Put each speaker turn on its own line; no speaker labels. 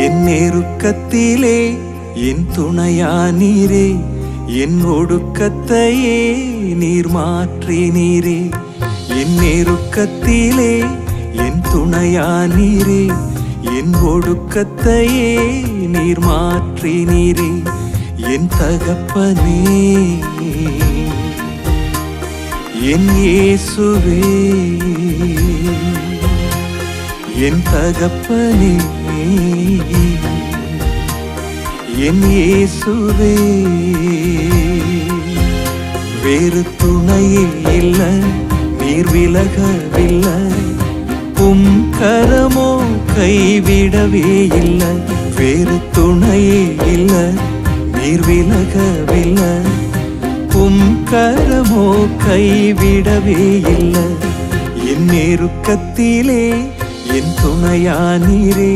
என் நெருக்கத்திலே என் துணையானீரே, என் ஒடுக்கத்தையே நீர் மாற்றினீரே. என் நெருக்கத்திலே என் துணையானீரே, என் ஒடுக்கத்தையே நீர் மாற்றினீரே. என் தகப்பனே, என் இயேசுவே, என் தகப்பனே, என் இயேசுவே. வேறு துணையே இல்ல, நீர் விலகவில்லை, உம் கரமோ கைவிடவே இல்லை. வேறு துணையே இல்ல, நீர் விலகவில்லை, உம் கரமோ கைவிடவே இல்லை. என் நெருக்கத்திலே என் துணையானீரே,